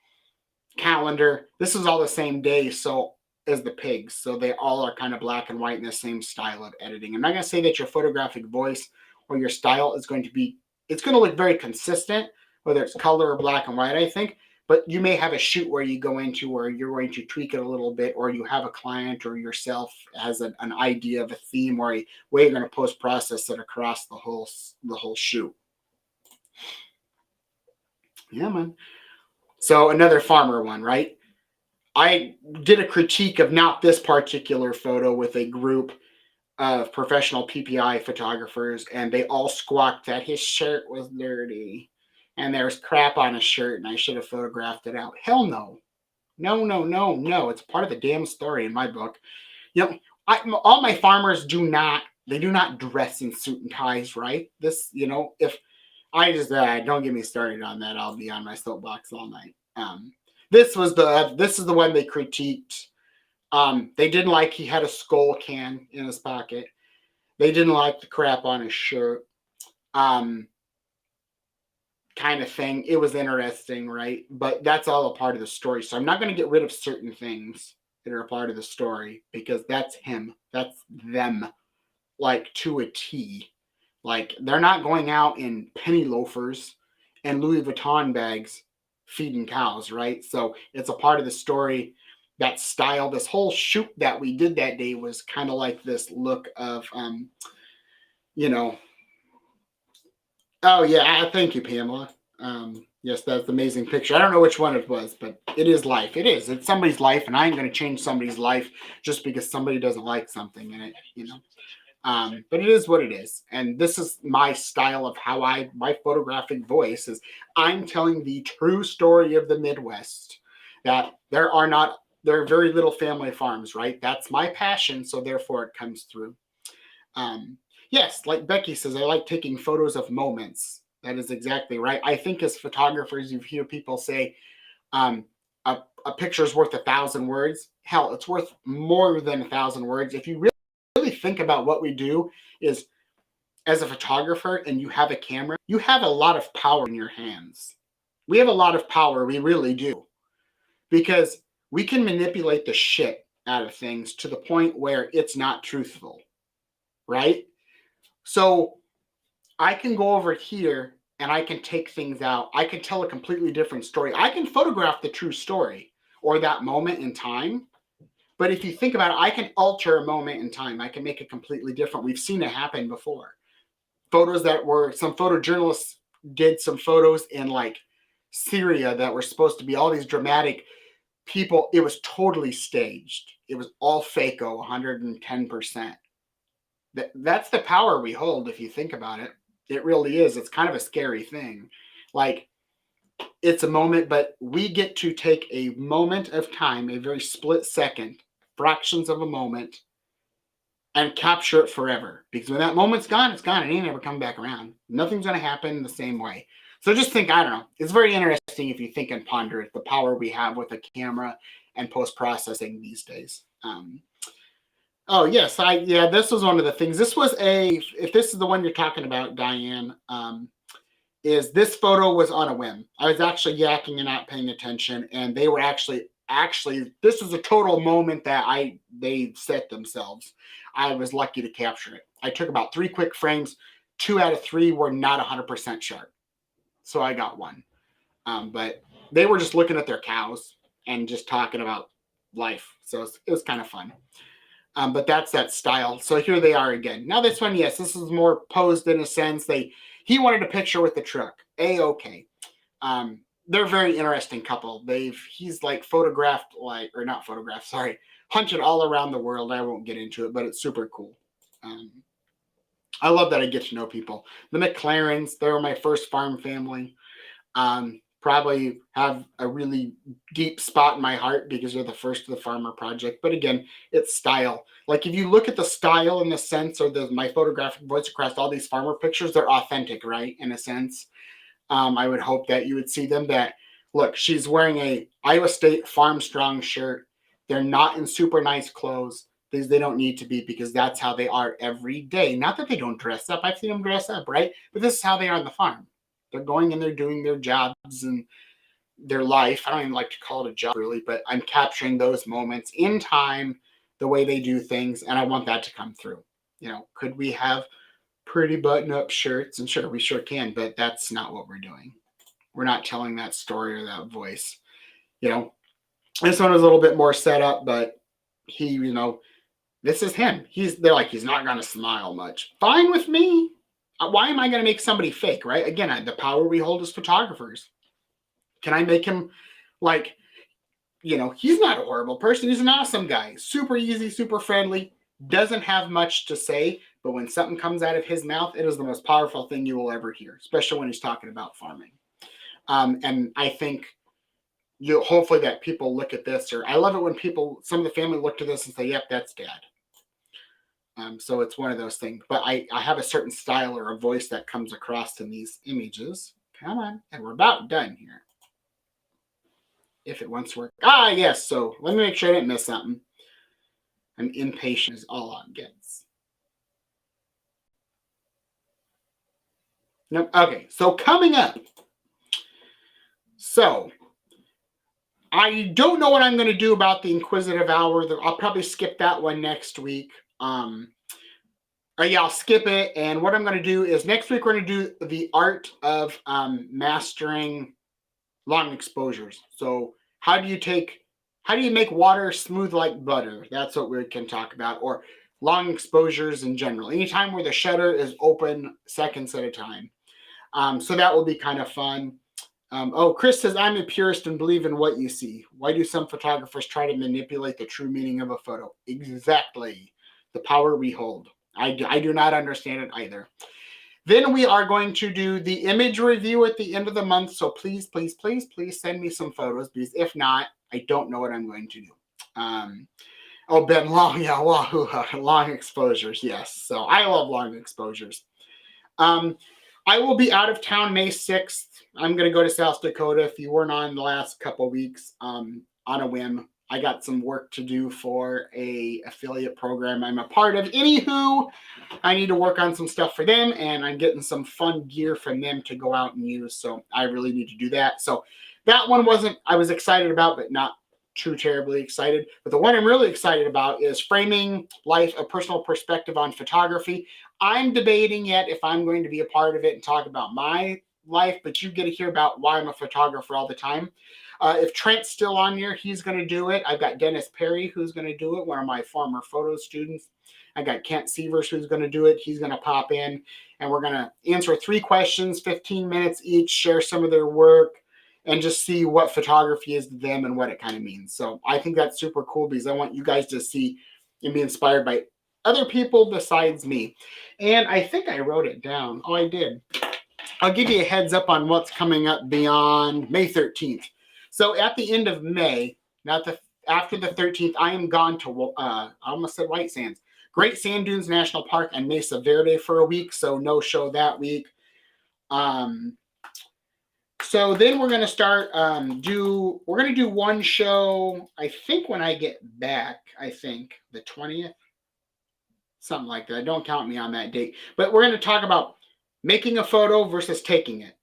calendar, this is all the same day as the pigs. So they all are kind of black and white in the same style of editing. I'm not going to say that your photographic voice or your style is going to look very consistent, whether it's color or black and white, I think. But you may have a shoot where you go into where you're going to tweak it a little bit, or you have a client or yourself has an idea of a theme or a way you're going to post-process it across the whole shoot. Yeah, man. So another farmer one, right? I did a critique of not this particular photo with a group of professional PPI photographers, and they all squawked that his shirt was dirty. And there's crap on his shirt, and I should have photographed it out. Hell no. No. It's part of the damn story in my book. All my farmers do not dress in suit and ties, right? This, if I just, don't get me started on that. I'll be on my soapbox all night. This is the one they critiqued. They didn't like he had a skull can in his pocket. They didn't like the crap on his shirt. Kind of thing. It was interesting, right? But that's all a part of the story. So I'm not going to get rid of certain things that are a part of the story because that's him. That's them, like to a T. Like they're not going out in penny loafers and Louis Vuitton bags feeding cows, right? So it's a part of the story. That style, this whole shoot that we did that day was kind of like this look of, Oh, yeah. Thank you, Pamela. Yes, that's an amazing picture. I don't know which one it was, but it is life. It is. It's somebody's life, and I ain't going to change somebody's life just because somebody doesn't like something in it, But it is what it is. And this is my style of how my photographic voice is. I'm telling the true story of the Midwest, that there are not They're very little family farms, right? That's my passion, so therefore it comes through. Yes, like Becky says, I like taking photos of moments. That is exactly right. I think as photographers, you hear people say, um, a picture is worth 1,000 words. Hell, it's worth more than 1,000 words. If you really think about what we do, is as a photographer and you have a camera, you have a lot of power in your hands. We have a lot of power, we really do, because we can manipulate the shit out of things to the point where it's not truthful, right? So I can go over here and I can take things out. I can tell a completely different story. I can photograph the true story or that moment in time. But if you think about it, I can alter a moment in time. I can make it completely different. We've seen it happen before. Photos that were, some photojournalists did some photos in like Syria that were supposed to be all these dramatic people. It was totally staged. It was all fake-o, 110%. That's the power we hold if you think about it. It really is. It's kind of a scary thing. Like, it's a moment, but we get to take a moment of time, a very split second, fractions of a moment, and capture it forever. Because when that moment's gone, it's gone. It ain't ever coming back around. Nothing's going to happen the same way. So just think, I don't know. It's very interesting if you think and ponder it, the power we have with a camera and post-processing these days. Oh yes, yeah, this was one of the things. This was if this is the one you're talking about, Diane, is this photo was on a whim. I was actually yakking and not paying attention, and they were actually this was a total moment that they set themselves. I was lucky to capture it. I took about 3 quick frames. 2 out of 3 were not 100% sharp, so I got one. But they were just looking at their cows and just talking about life, so it was kind of fun. But that's that style. So here they are again. Now this one, yes, this is more posed in a sense. He wanted a picture with the truck. A-okay. They're a very interesting couple. He's like photographed, like, or not photographed, sorry, hunted all around the world. I won't get into it, but it's super cool. I love that I get to know people. The McLarens, they were my first farm family. Probably have a really deep spot in my heart because they're the first of the Farmer Project. But again, it's style. Like if you look at the style in the sense, or my photographic voice across all these farmer pictures, they're authentic, right? In a sense, I would hope that you would see them. That look, she's wearing a Iowa State Farm Strong shirt. They're not in super nice clothes. They don't need to be, because that's how they are every day. Not that they don't dress up. I've seen them dress up, right? But this is how they are on the farm. They're going and they're doing their jobs and their life. I don't even like to call it a job really, but I'm capturing those moments in time, the way they do things, and I want that to come through. Could we have pretty button-up shirts? And sure, we sure can, but that's not what we're doing. We're not telling that story or that voice. This one was a little bit more set up, but he, this is him. They're like, he's not going to smile much. Fine with me. Why am I going to make somebody fake, right? Again, the power we hold as photographers. Can I make him like, he's not a horrible person. He's an awesome guy. Super easy, super friendly. Doesn't have much to say, but when something comes out of his mouth, it is the most powerful thing you will ever hear, especially when he's talking about farming. And I think hopefully that people look at this, or I love it when some of the family look to this and say, yep, that's dad. So it's one of those things. But I have a certain style or a voice that comes across in these images. Come on. And we're about done here. If it wants to work. Yes. So let me make sure I didn't miss something. I'm impatient is all it gets. Nope. Okay. So coming up. So I don't know what I'm going to do about the Inquisitive Hour. I'll probably skip that one next week. I'll skip it. And what I'm going to do is next week, we're going to do the art of mastering long exposures. So how do you make water smooth like butter? That's what we can talk about. Or long exposures in general. Anytime where the shutter is open seconds at a time. So that will be kind of fun. Chris says, I'm a purist and believe in what you see. Why do some photographers try to manipulate the true meaning of a photo? Exactly. The power we hold. I do not understand it either. Then we are going to do the image review at the end of the month. So please, please, please, please send me some photos, because if not, I don't know what I'm going to do. Oh, Ben Long, yeah, long exposures, yes. So I love long exposures. Um, I will be out of town May 6th. I'm going to go to South Dakota. If you weren't on the last couple of weeks, on a whim, I got some work to do for a affiliate program I'm a part of. Anywho, I need to work on some stuff for them, and I'm getting some fun gear from them to go out and use. So I really need to do that. So that one I was excited about, but not too terribly excited. But the one I'm really excited about is Framing Life, a Personal Perspective on Photography. I'm debating yet if I'm going to be a part of it and talk about my life, but you get to hear about why I'm a photographer all the time. If Trent's still on here, he's going to do it. I've got Dennis Perry, who's going to do it, one of my former photo students. I got Kent Sievers, who's going to do it. He's going to pop in, and we're going to answer 3 questions, 15 minutes each, share some of their work, and just see what photography is to them and what it kind of means. So I think that's super cool because I want you guys to see and be inspired by other people besides me. And I think I wrote it down. Oh, I did. I'll give you a heads up on what's coming up beyond May 13th. So at the end of May, after the 13th, I am gone to, I almost said White Sands, Great Sand Dunes National Park and Mesa Verde for a week. So no show that week. So then we're going to start, we're going to do one show, I think when I get back, I think the 20th, something like that. Don't count me on that date. But we're going to talk about making a photo versus taking it.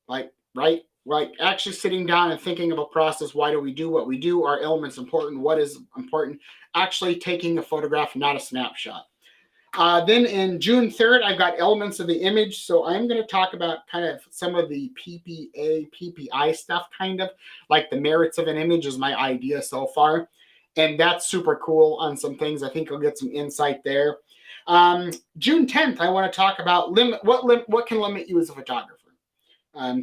Like, right? Like actually sitting down and thinking of a process. Why do we do what we do? Are elements important? What is important? Actually taking a photograph, not a snapshot. Then in June 3rd, I've got elements of the image. So I'm going to talk about kind of some of the PPI stuff, kind of like the merits of an image is my idea so far. And that's super cool on some things. I think you'll get some insight there. June 10th, I want to talk about what can limit you as a photographer.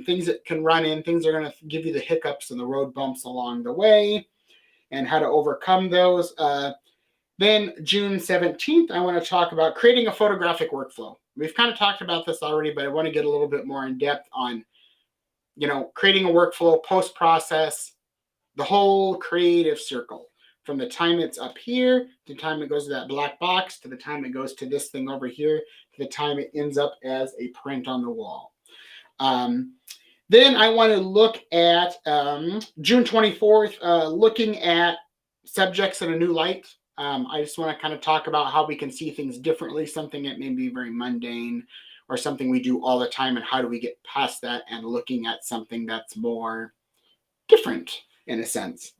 Things that can run in, things that are going to give you the hiccups and the road bumps along the way and how to overcome those. Then June 17th, I want to talk about creating a photographic workflow. We've kind of talked about this already, but I want to get a little bit more in depth on, creating a workflow, post-process, the whole creative circle. From the time it's up here, to the time it goes to that black box, to the time it goes to this thing over here, to the time it ends up as a print on the wall. Then I want to look at June 24th, looking at subjects in a new light. I just want to kind of talk about how we can see things differently, something that may be very mundane or something we do all the time, and how do we get past that and looking at something that's more different in a sense.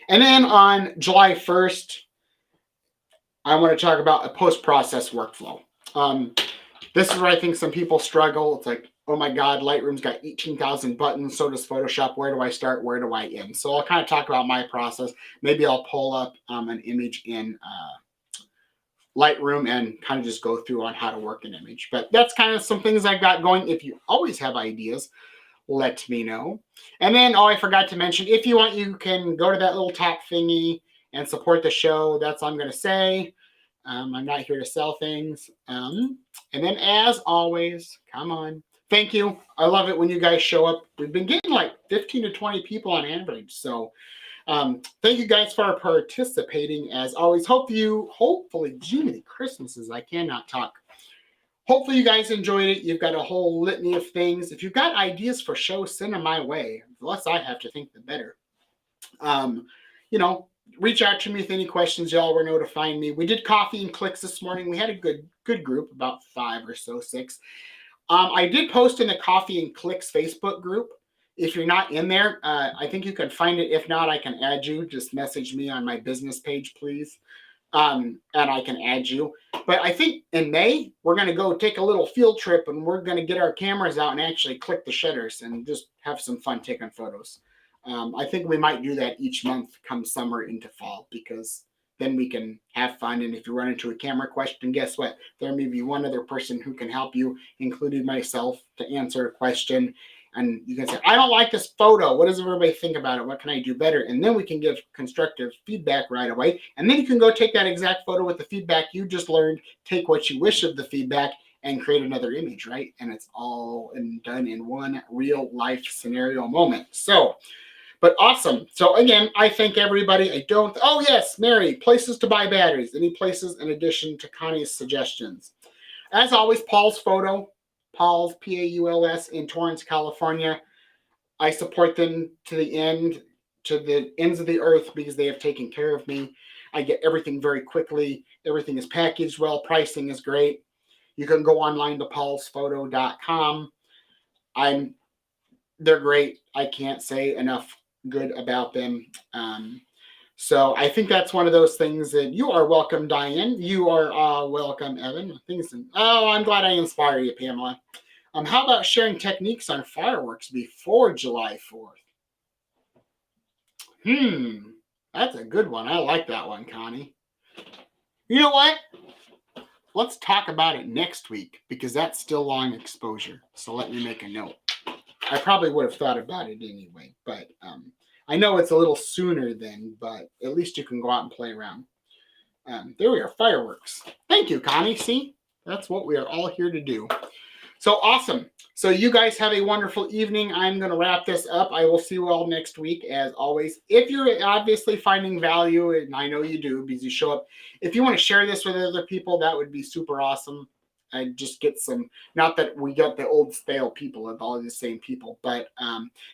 And then on July 1st, I want to talk about a post-process workflow. This is where I think some people struggle. It's like, oh my God, Lightroom's got 18,000 buttons. So does Photoshop. Where do I start? Where do I end? So I'll kind of talk about my process. Maybe I'll pull up an image in Lightroom and kind of just go through on how to work an image. But that's kind of some things I've got going. If you always have ideas, let me know. And then, I forgot to mention, if you want, you can go to that little top thingy and support the show. That's all I'm going to say. I'm not here to sell things. And then, as always, come on. Thank you. I love it when you guys show up. We've been getting like 15 to 20 people on average. So thank you guys for participating. As always, hopefully, Jiminy Christmases, I cannot talk. Hopefully you guys enjoyed it. You've got a whole litany of things. If you've got ideas for shows, send them my way. The less I have to think, the better. Reach out to me with any questions. Y'all know to find me. We did coffee and clicks this morning. We had a good group, about 5 or so, 6. I did post in the Coffee and Clicks Facebook group. If you're not in there, I think you can find it. If not, I can add you. Just message me on my business page, please. And I can add you. But I think in May, we're going to go take a little field trip, and we're going to get our cameras out and actually click the shutters and just have some fun taking photos. I think we might do that each month come summer into fall, because then we can have fun. And if you run into a camera question, guess what? There may be one other person who can help you, including myself, to answer a question. And you can say, I don't like this photo. What does everybody think about it? What can I do better? And then we can give constructive feedback right away. And then you can go take that exact photo with the feedback you just learned, take what you wish of the feedback, and create another image, right? And it's all done in one real life scenario moment. So But awesome. So again, I thank everybody. I don't. Oh yes, Mary. Places to buy batteries. Any places in addition to Connie's suggestions? As always, Paul's Photo. Paul's Pauls in Torrance, California. I support them to the ends of the earth because they have taken care of me. I get everything very quickly. Everything is packaged well. Pricing is great. You can go online to paulsphoto.com. I'm They're great. I can't say enough good about them. So I think that's one of those things that you are welcome, Diane. You are welcome, Evan. I'm glad I inspire you, Pamela. How about sharing techniques on fireworks before July 4th? That's a good one. I like that one, Connie. You know what? Let's talk about it next week because that's still long exposure. So let me make a note. I probably would have thought about it anyway, but I know it's a little sooner then, but at least you can go out and play around. There we are, fireworks. Thank you, Connie. See, that's what we are all here to do. So awesome. So you guys have a wonderful evening. I'm going to wrap this up. I will see you all next week, as always. If you're obviously finding value, and I know you do because you show up, if you want to share this with other people, that would be super awesome. I just get some, not that we got the old stale people of all the same people, but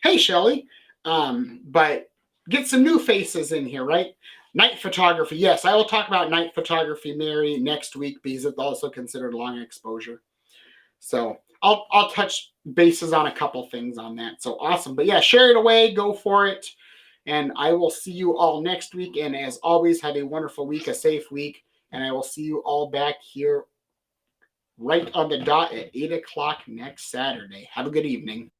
hey, Shelly, but get some new faces in here, right? Night photography. Yes, I will talk about night photography, Mary, next week because it's also considered long exposure. So I'll touch bases on a couple things on that. So awesome. But yeah, share it away, go for it. And I will see you all next week. And as always, have a wonderful week, a safe week. And I will see you all back here right on the dot at 8 o'clock next Saturday. Have a good evening.